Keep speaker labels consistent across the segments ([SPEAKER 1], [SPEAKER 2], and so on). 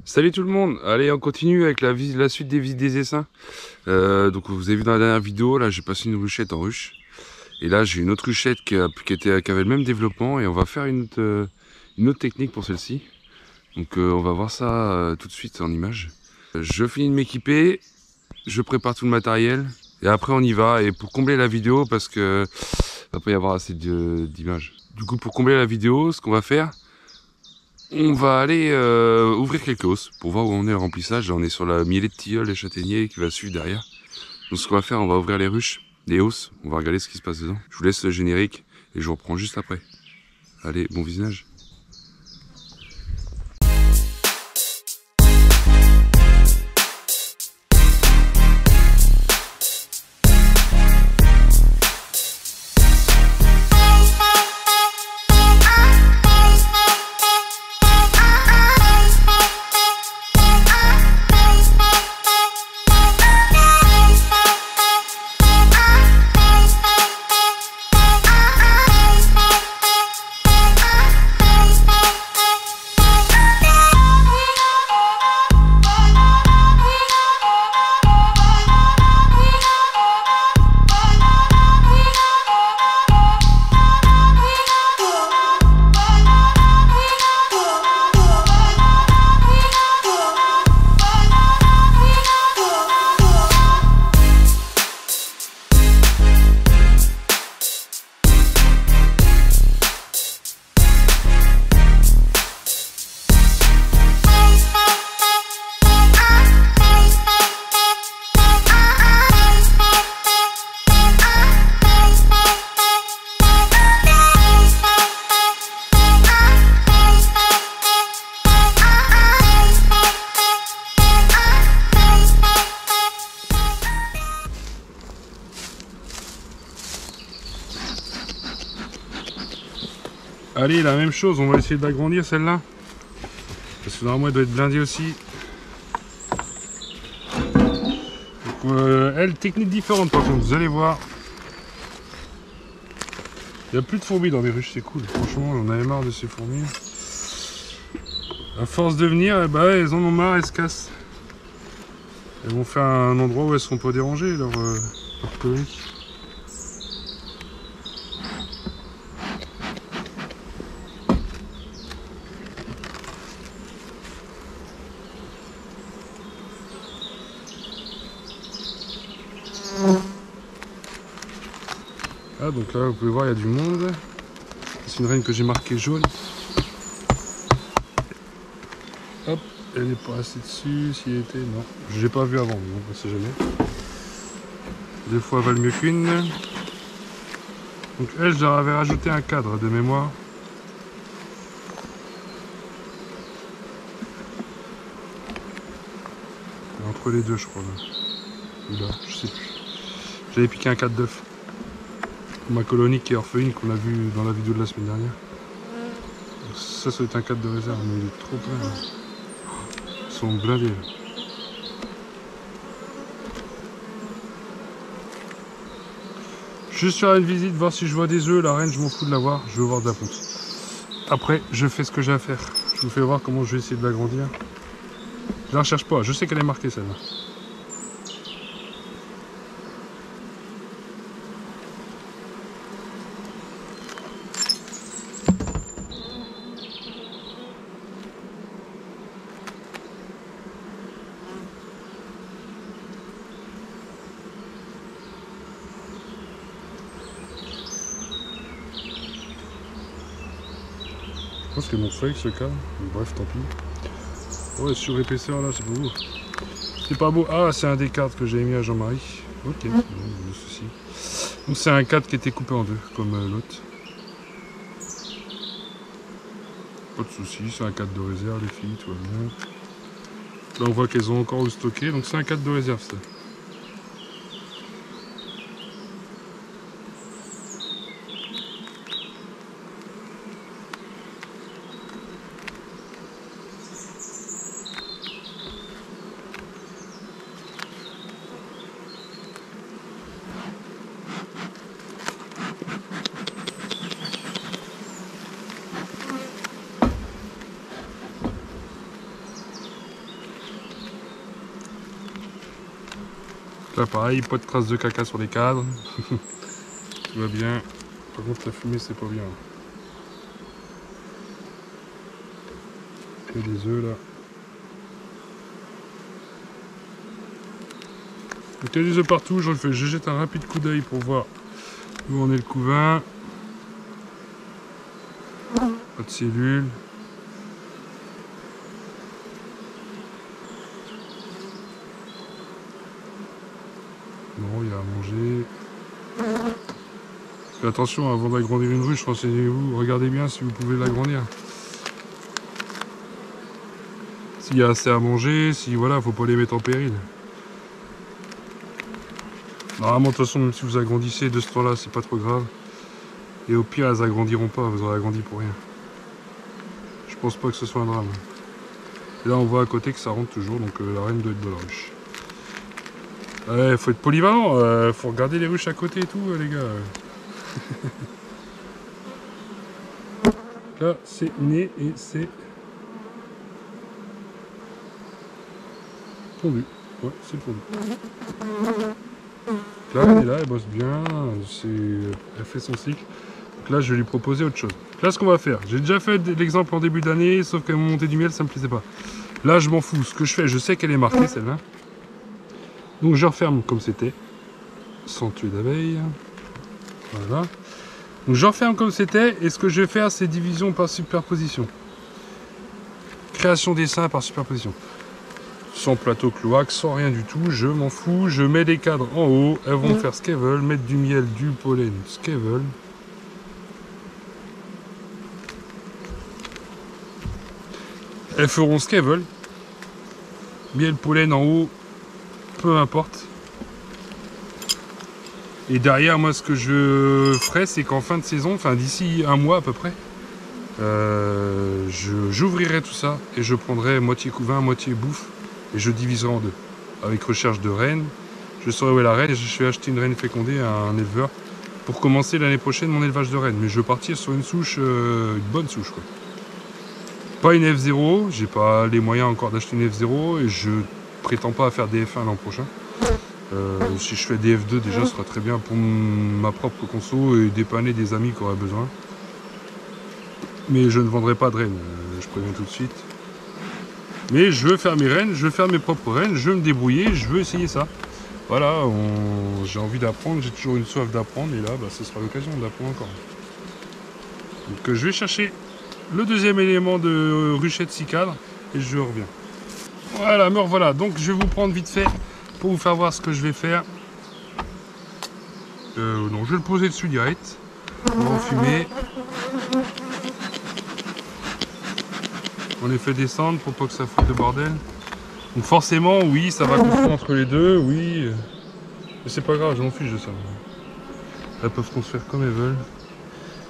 [SPEAKER 1] Salut tout le monde, allez on continue avec la suite des essaims. Donc vous avez vu dans la dernière vidéo, là j'ai passé une ruchette en ruche. Et là j'ai une autre ruchette qui avait le même développement et on va faire une autre technique pour celle-ci. Donc on va voir ça tout de suite en image. Je finis de m'équiper, je prépare tout le matériel et après on y va. Et pour combler la vidéo, parce que va pas y avoir assez d'images. Du coup pour combler la vidéo, ce qu'on va faire, on va aller ouvrir quelques hausses pour voir où on est le remplissage. Là, on est sur la mielée de tilleul et châtaignier qui va suivre derrière. Donc ce qu'on va faire, on va ouvrir les ruches, les hausses. On va regarder ce qui se passe dedans. Je vous laisse le générique et je vous reprends juste après. Allez, bon visionnage. Allez, la même chose, on va essayer d'agrandir celle-là. Parce que normalement elle doit être blindée aussi. Donc, elle, technique différente par contre, vous allez voir. Il n'y a plus de fourmis dans les ruches, c'est cool. Franchement, on avait marre de ces fourmis. À force de venir, bah, elles en ont marre, elles se cassent. Elles vont faire un endroit où elles ne seront pas dérangées, leur colonie. Ah, donc là vous pouvez voir, il y a du monde. C'est une reine que j'ai marquée jaune. Hop, elle n'est pas restée dessus. S'il était, non, je l'ai pas vu avant, donc on sait jamais. Des fois valent mieux qu'une. Donc elle, je leur avais rajouté un cadre de mémoire. Entre les deux, je crois. Là. Ou là, je sais plus. J'avais piqué un cadre d'œuf. Ma colonie qui est orpheline, qu'on a vu dans la vidéo de la semaine dernière. Donc ça doit être un cadre de réserve, mais il est trop plein. Là. Ils sont blindés. Là. Juste faire une visite, voir si je vois des œufs. La reine, je m'en fous de la voir. Je veux voir de la ponte. Après, je fais ce que j'ai à faire. Je vous fais voir comment je vais essayer de l'agrandir. Je la recherche pas. Je sais qu'elle est marquée celle-là. Je pense que mon feuille se calme. Bref, tant pis. Ouais, sur épaisseur là, c'est pas beau. C'est pas beau. Ah, c'est un des cadres que j'ai mis à Jean-Marie. Ok, pas de souci. Donc c'est un cadre qui était coupé en deux, comme l'autre. Pas de souci, c'est un cadre de réserve, les filles, tout va bien. Là, on voit qu'elles ont encore le stocké, donc c'est un cadre de réserve, ça.
[SPEAKER 2] Là pareil, pas de traces de caca sur les cadres. Tout va bien. Par contre la fumée c'est pas bien. Il y a des œufs là. Donc il y a des œufs partout, je jette un rapide coup d'œil pour voir où en est le couvain. Pas de cellules. Non, il y a à manger. Parce que attention, avant d'agrandir une ruche, renseignez-vous, regardez bien si vous pouvez l'agrandir. S'il y a assez à manger, si voilà, faut pas les mettre en péril. Normalement, de toute façon, même si vous agrandissez de ce temps-là, c'est pas trop grave. Et au pire, elles agrandiront pas, vous aurez agrandi pour rien. Je pense pas que ce soit un drame. Et là, on voit à côté que ça rentre toujours, donc la reine doit être de la ruche. Ouais, faut être polyvalent, faut regarder les ruches à côté et tout, les gars. Là, c'est né et c'est pondu. Ouais, c'est pondu. Là, elle est là, elle bosse bien, elle fait son cycle. Donc là, je vais lui proposer autre chose. Là, ce qu'on va faire, j'ai déjà fait l'exemple en début d'année, sauf qu'à monter du miel, ça me plaisait pas. Là, je m'en fous. Ce que je fais, je sais qu'elle est marquée, celle-là. Donc, je referme comme c'était, sans tuer d'abeilles. Voilà. Donc, je referme comme c'était, et ce que je vais faire, c'est division par superposition. Création d'essaim par superposition. Sans plateau cloaque, sans rien du tout, je m'en fous. Je mets des cadres en haut, elles vont faire ce qu'elles veulent, mettre du miel, du pollen, ce qu'elles veulent. Elles feront ce qu'elles veulent. Miel, pollen en haut, peu importe. Et derrière, moi, ce que je ferai, c'est qu'en fin de saison, enfin d'ici un mois à peu près, j'ouvrirai tout ça et je prendrai moitié couvain, moitié bouffe et je diviserai en deux. Avec recherche de reine, je saurai où est la reine et je vais acheter une reine fécondée à un éleveur pour commencer l'année prochaine mon élevage de reine. Mais je vais partir sur une souche, une bonne souche, quoi. Pas une F0, j'ai pas les moyens encore d'acheter une F0 et je prétends pas à faire des F1 l'an prochain. Si je fais des F2 déjà, ce sera très bien pour ma propre conso et dépanner des amis qui auraient besoin. Mais je ne vendrai pas de rennes, je préviens tout de suite. Mais je veux faire mes rennes, je veux faire mes propres rennes, je veux me débrouiller, je veux essayer ça. Voilà, j'ai envie d'apprendre, j'ai toujours une soif d'apprendre et là, bah, ce sera l'occasion d'apprendre encore. Donc je vais chercher le deuxième élément de ruchette 6 cadres et je reviens. Voilà, me revoilà. Donc je vais vous prendre vite fait pour vous faire voir ce que je vais faire. Non, je vais le poser dessus direct. On va enfumer. On les fait descendre pour pas que ça foute de bordel. Donc forcément, oui, ça va confondre entre les deux, oui. Mais c'est pas grave, je m'en fiche de ça. Elles peuvent construire comme elles veulent.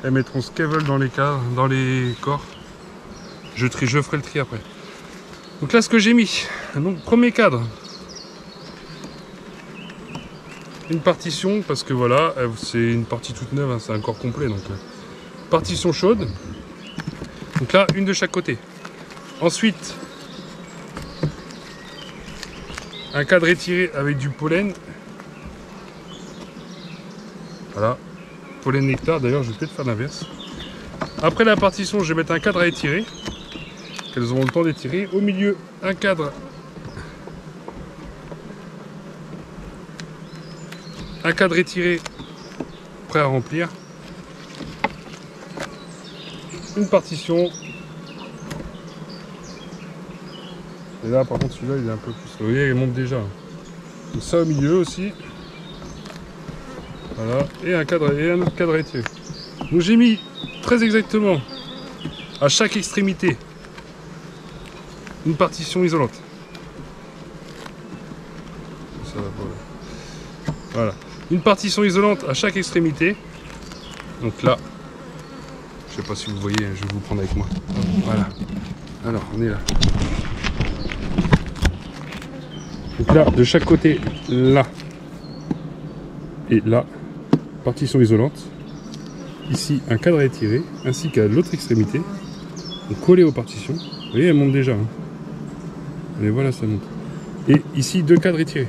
[SPEAKER 2] Elles mettront ce qu'elles veulent dans les cadres, dans les corps. Je ferai le tri après. Donc là, ce que j'ai mis. Donc, premier cadre. Une partition, parce que voilà, c'est une partie toute neuve, hein, c'est un corps complet. Donc, partition chaude. Donc là, une de chaque côté. Ensuite, un cadre étiré avec du pollen. Voilà. Pollen nectar, d'ailleurs, je vais peut-être faire l'inverse. Après la partition, je vais mettre un cadre à étirer. Qu'elles auront le temps d'étirer. Au milieu, un cadre. Un cadre étiré, prêt à remplir. Une partition. Et là, par contre, celui-là, il est un peu plus... Vous voyez, il monte déjà. Donc ça au milieu aussi. Voilà. Et un autre cadre étiré. Donc j'ai mis très exactement à chaque extrémité une partition isolante. Ça va, voilà. Une partition isolante à chaque extrémité. Donc là, je sais pas si vous voyez, je vais vous prendre avec moi. Voilà. Alors, on est là. Donc là, de chaque côté, là et là, partition isolante. Ici, un cadre à étirer, ainsi qu'à l'autre extrémité. Donc collé aux partitions. Vous voyez, elle monte déjà. Hein. Et voilà, ça monte. Et ici, deux cadres étirés.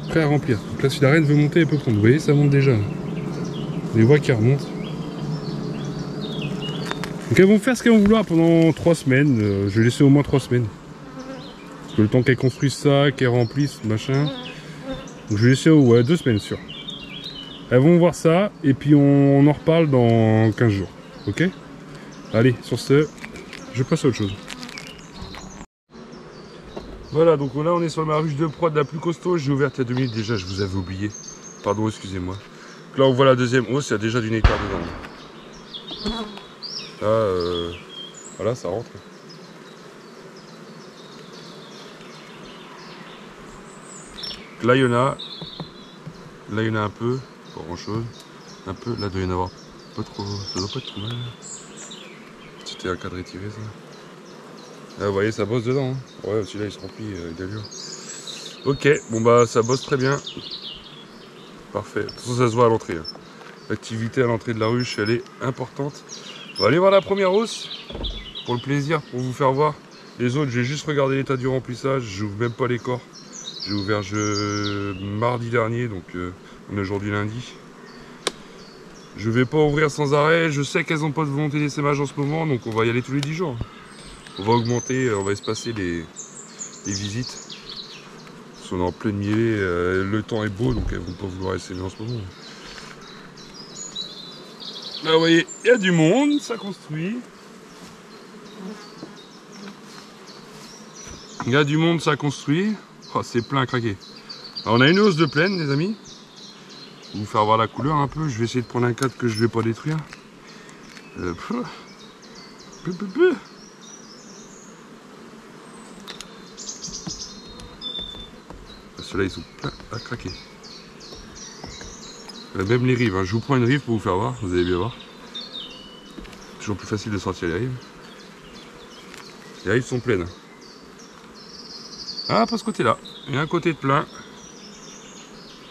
[SPEAKER 2] prêt à remplir. Donc là, si la reine veut monter, elle peut prendre. Vous voyez, ça monte déjà. On les voit qui remontent. Donc elles vont faire ce qu'elles vont vouloir pendant 3 semaines. Je vais laisser au moins 3 semaines. Parce que le temps qu'elles construisent ça, qu'elles remplissent, machin. Donc je vais laisser ouais, 2 semaines sûr. Elles vont voir ça et puis on en reparle dans 15 jours. Ok? Allez, sur ce, je passe à autre chose. Voilà, donc là on est sur ma ruche de prod la plus costaud. J'ai ouvert il y a 2 minutes déjà, je vous avais oublié. Pardon, excusez-moi. Là on voit la deuxième hausse, il y a déjà du nectar dedans. Là, voilà, ça rentre. Là il y en a. Là il y en a un peu, pas grand chose. Un peu, là il doit y en avoir pas trop. Ça doit pas être trop mal. C'était un cadre étiré ça. Là, vous voyez, ça bosse dedans. Hein. Ouais, celui-là il se remplit d'allure. Ok, bon bah ça bosse très bien. Parfait. De toute façon, ça se voit à l'entrée. Hein. L'activité à l'entrée de la ruche, elle est importante. On va aller voir la première hausse. Pour le plaisir, pour vous faire voir. Les autres, j'ai juste regardé l'état du remplissage. J'ouvre même pas les corps. J'ai ouvert mardi dernier, donc on est aujourd'hui lundi. Je vais pas ouvrir sans arrêt. Je sais qu'elles n'ont pas de volonté d'essaimage en ce moment, donc on va y aller tous les 10 jours. On va augmenter, on va espacer les visites. Parce qu'on est en plein milieu, le temps est beau, donc elles vont pas vouloir essaimer en ce moment. Là, vous voyez, il y a du monde, ça construit. Il y a du monde, ça construit. Oh, c'est plein à craquer. Alors, on a une hausse de plaine, les amis. Je vais vous faire voir la couleur un peu. Je vais essayer de prendre un cadre que je vais pas détruire. Ceux-là, ils sont pleins à craquer. Même les rives. Hein. Je vous prends une rive pour vous faire voir. Vous allez bien voir. Toujours plus facile de sortir les rives. Les rives sont pleines. Ah, pas ce côté-là. Il y a un côté de plein.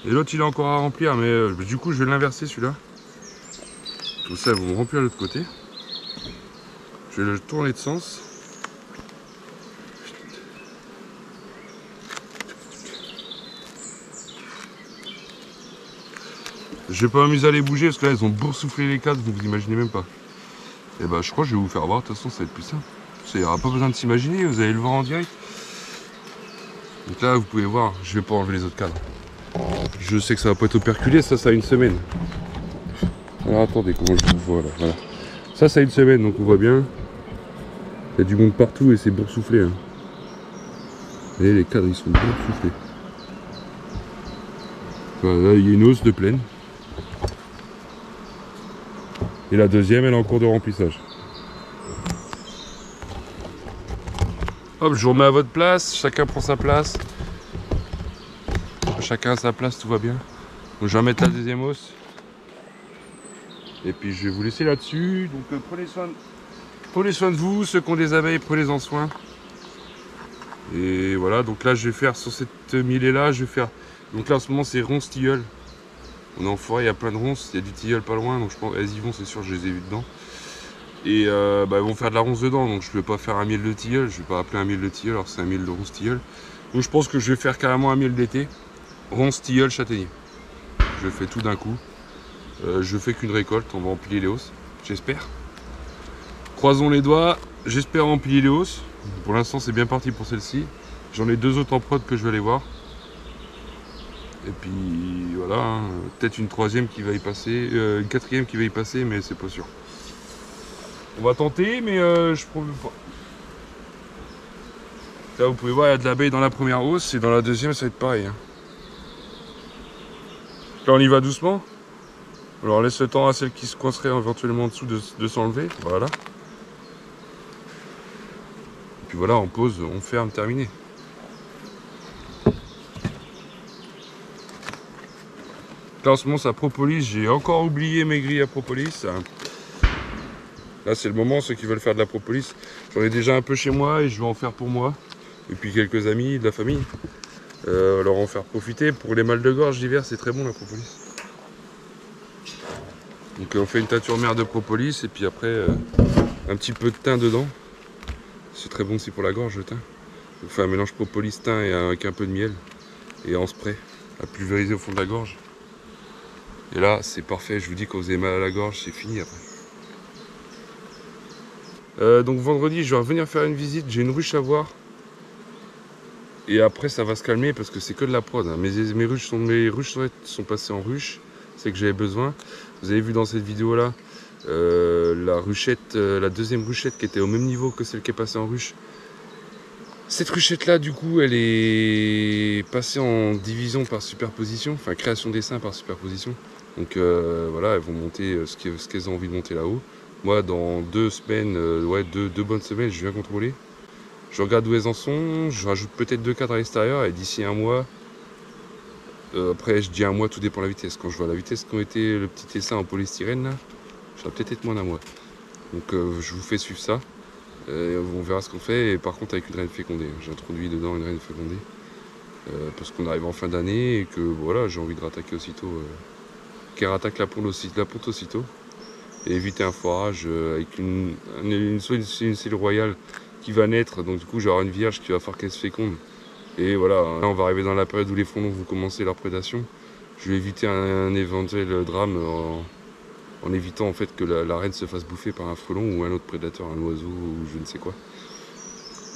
[SPEAKER 2] Et l'autre, il est encore à remplir. Mais du coup, je vais l'inverser celui-là. Tout ça, ils vont remplir l'autre côté. Je vais le tourner de sens. Je vais pas m'amuser à les bouger parce que là, ils ont boursouflé les cadres. Vous imaginez même pas. Et bah, je crois que je vais vous faire voir. De toute façon, ça va être plus simple. Il n'y aura pas besoin de s'imaginer. Vous allez le voir en direct. Donc là, vous pouvez voir, je vais pas enlever les autres cadres. Je sais que ça va pas être operculé, ça a une semaine. Alors attendez, comment je vous vois là, voilà. Ça a une semaine, donc on voit bien. Il y a du monde partout et c'est boursouflé. Hein. Et les cadres, ils sont boursouflés. Voilà, là, il y a une hausse de plaine. Et la deuxième, elle est en cours de remplissage. Hop, je vous remets à votre place, chacun prend sa place. Chacun à sa place, tout va bien. Donc je vais mettre la deuxième hausse. Et puis je vais vous laisser là-dessus. Donc prenez soin de vous, ceux qui ont des abeilles, prenez-en soin. Et voilà, donc là je vais faire sur cette millée là, je vais faire. Donc là en ce moment c'est ronces tilleul. On est en forêt, il y a plein de ronces, il y a du tilleul pas loin, donc je pense elles y vont, c'est sûr, je les ai vues dedans. Et bah, ils vont faire de la ronce dedans, donc je ne vais pas faire un miel de tilleul, je ne vais pas appeler un miel de tilleul, alors c'est un miel de ronce tilleul. Donc je pense que je vais faire carrément un miel d'été, ronce tilleul châtaignier. Je fais tout d'un coup. Je fais qu'une récolte, on va empiler les hausses, j'espère. Croisons les doigts, j'espère empiler les hausses. Pour l'instant c'est bien parti pour celle-ci. J'en ai 2 autres en prod que je vais aller voir. Et puis voilà, hein, peut-être une troisième qui va y passer, une quatrième qui va y passer, mais c'est pas sûr. On va tenter, mais je promets pas. Là, vous pouvez voir, il y a de l'abeille dans la première hausse et dans la deuxième, ça va être pareil. Hein. Là, on y va doucement. Alors, on laisse le temps à celle qui se coincerait éventuellement en dessous de s'enlever. Voilà. Et puis voilà, on pose, on ferme, terminé. Là, en ce moment, ça propolis. J'ai encore oublié mes grilles à propolis. Là, c'est le moment, ceux qui veulent faire de la propolis. J'en ai déjà un peu chez moi et je vais en faire pour moi. Et puis quelques amis de la famille. Leur en faire profiter. Pour les mal de gorge d'hiver, c'est très bon la propolis. Donc on fait une teinture mère de propolis et puis après un petit peu de thym dedans. C'est très bon aussi pour la gorge le thym. On fait un mélange propolis thym et avec un peu de miel et en spray.
[SPEAKER 1] à pulvériser au fond de la gorge. Et là, c'est parfait. Je vous dis, quand vous avez mal à la gorge, c'est fini après. Donc vendredi, je vais revenir faire une visite. J'ai une ruche à voir. Et après, ça va se calmer parce que c'est que de la prod. Hein. Mes ruches sont passées en ruche. C'est que j'avais besoin. Vous avez vu dans cette vidéo-là, la ruchette, la deuxième ruchette qui était au même niveau que celle qui est passée en ruche. Cette ruchette-là, du coup, elle est passée en division par superposition, enfin création d'essaim par superposition. Donc voilà, elles vont monter ce qu'elles ont envie de monter là-haut. Moi, dans 2 semaines, deux bonnes semaines, je viens contrôler. Je regarde où elles en sont, je rajoute peut-être 2 cadres à l'extérieur et d'ici un mois, après je dis un mois, tout dépend de la vitesse. Quand je vois la vitesse qu'ont été le petit essaim en polystyrène, là, ça va peut-être être moins d'un mois. Donc je vous fais suivre ça. On verra ce qu'on fait, et par contre avec une reine fécondée. J'ai introduit dedans une reine fécondée parce qu'on arrive en fin d'année et que voilà, j'ai envie de rattaquer aussitôt, qu'elle rattaque la ponte aussitôt, et éviter un foirage avec une cellule royale qui va naître, donc du coup j'aurai une vierge qui va faire qu'elle se féconde. Et voilà, là on va arriver dans la période où les frelons vont commencer leur prédation. Je vais éviter un éventuel drame en évitant en fait que la reine se fasse bouffer par un frelon ou un autre prédateur, un oiseau ou je ne sais quoi.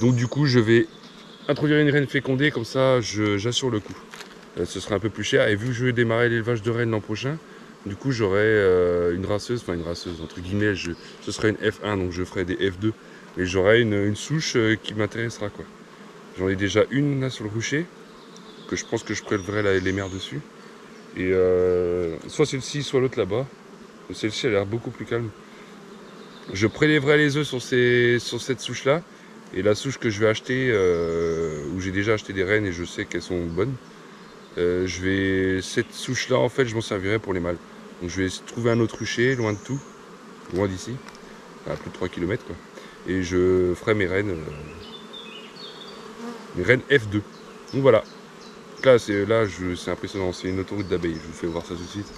[SPEAKER 1] Donc du coup je vais introduire une reine fécondée, comme ça j'assure le coup. Ce sera un peu plus cher, et vu que je vais démarrer l'élevage de rennes l'an prochain, du coup j'aurai une raceuse entre guillemets, ce sera une F1, donc je ferai des F2, mais j'aurai une souche qui m'intéressera quoi. J'en ai déjà une là sur le rucher, que je pense que je prélèverai les mères dessus, et soit celle-ci soit l'autre là-bas. Celle-ci a l'air beaucoup plus calme. Je prélèverai les œufs sur cette souche là, et la souche que je vais acheter, où j'ai déjà acheté des rennes et je sais qu'elles sont bonnes, cette souche là en fait je m'en servirai pour les mâles. Donc je vais trouver un autre rucher loin de tout, loin d'ici, à plus de 3 km quoi, et je ferai mes rennes F2. Donc voilà, là c'est impressionnant, c'est une autoroute d'abeilles. Je vous fais voir ça tout de suite.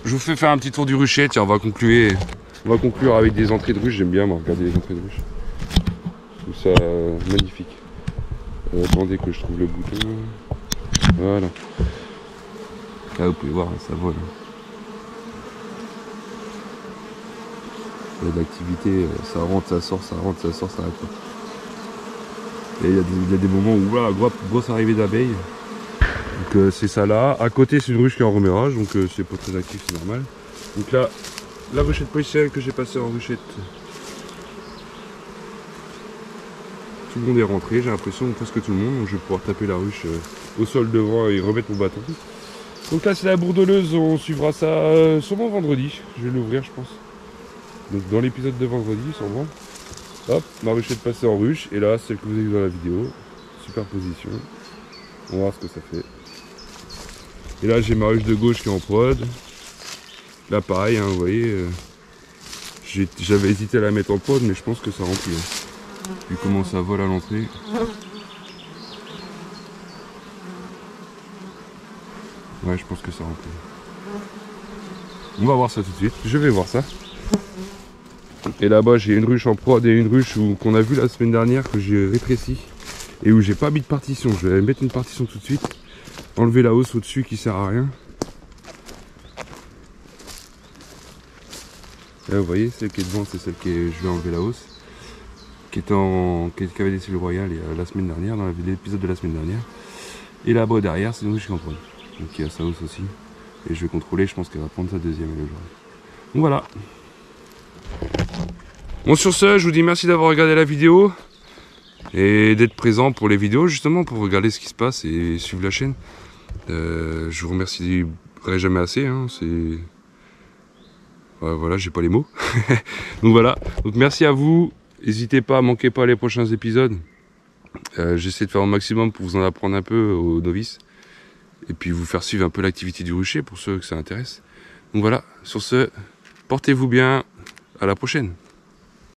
[SPEAKER 1] Je vous fais faire un petit tour du rucher. Tiens, on va conclure avec des entrées de ruche. J'aime bien moi regarder les entrées de ruche. Je trouve ça magnifique. Attendez que je trouve le bouton. Voilà. Là vous pouvez voir, ça vole. Il y a de l'activité, ça rentre, ça sort, ça rentre, ça sort, ça arrête pas. Et il y a des moments où voilà, grosse arrivée d'abeilles. Donc c'est ça là. À côté c'est une ruche qui est en remérage, donc c'est pas très actif, c'est normal. Donc là, la ruchette polystyrène que j'ai passée en ruchette. Tout le monde est rentré, j'ai l'impression, presque tout le monde. Donc je vais pouvoir taper la ruche au sol devant et remettre mon bâton. Donc là c'est la bourdonneuse, on suivra ça sûrement vendredi. Je vais l'ouvrir je pense. Donc dans l'épisode de vendredi, sûrement. Hop, ma ruchette passée en ruche. Et là, celle que vous avez vue dans la vidéo. Superposition. On va voir ce que ça fait. Et là j'ai ma ruche de gauche qui est en prod. Là pareil, hein, vous voyez, j'avais hésité à la mettre en prod, mais je pense que ça remplit. Hein. Vu comment ça vole à l'entrée. Ouais, je pense que ça remplit. On va voir ça tout de suite, je vais voir ça. Et là-bas j'ai une ruche en prod et une ruche qu'on a vu la semaine dernière, que j'ai rétréci. Et où j'ai pas mis de partition, je vais mettre une partition tout de suite. Enlever la hausse au-dessus qui sert à rien. Là vous voyez, celle qui est devant c'est celle je vais enlever la hausse. Qui avait des cellules royales la semaine dernière, dans l'épisode de la semaine dernière. Et là-bas derrière c'est une ruche qui est en prod. Donc il y a sa hausse aussi. Et je vais contrôler, je pense qu'elle va prendre sa deuxième aujourd'hui. Donc voilà. Bon sur ce, je vous dis merci d'avoir regardé la vidéo. Et d'être présent pour les vidéos justement, pour regarder ce qui se passe et suivre la chaîne. Je vous remercierai jamais assez, hein, voilà, j'ai pas les mots. Donc voilà, donc merci à vous, n'hésitez pas, manquez pas les prochains épisodes. J'essaie de faire au maximum pour vous en apprendre un peu aux novices. Et puis vous faire suivre un peu l'activité du rucher pour ceux que ça intéresse. Donc voilà, sur ce, portez-vous bien, à la prochaine.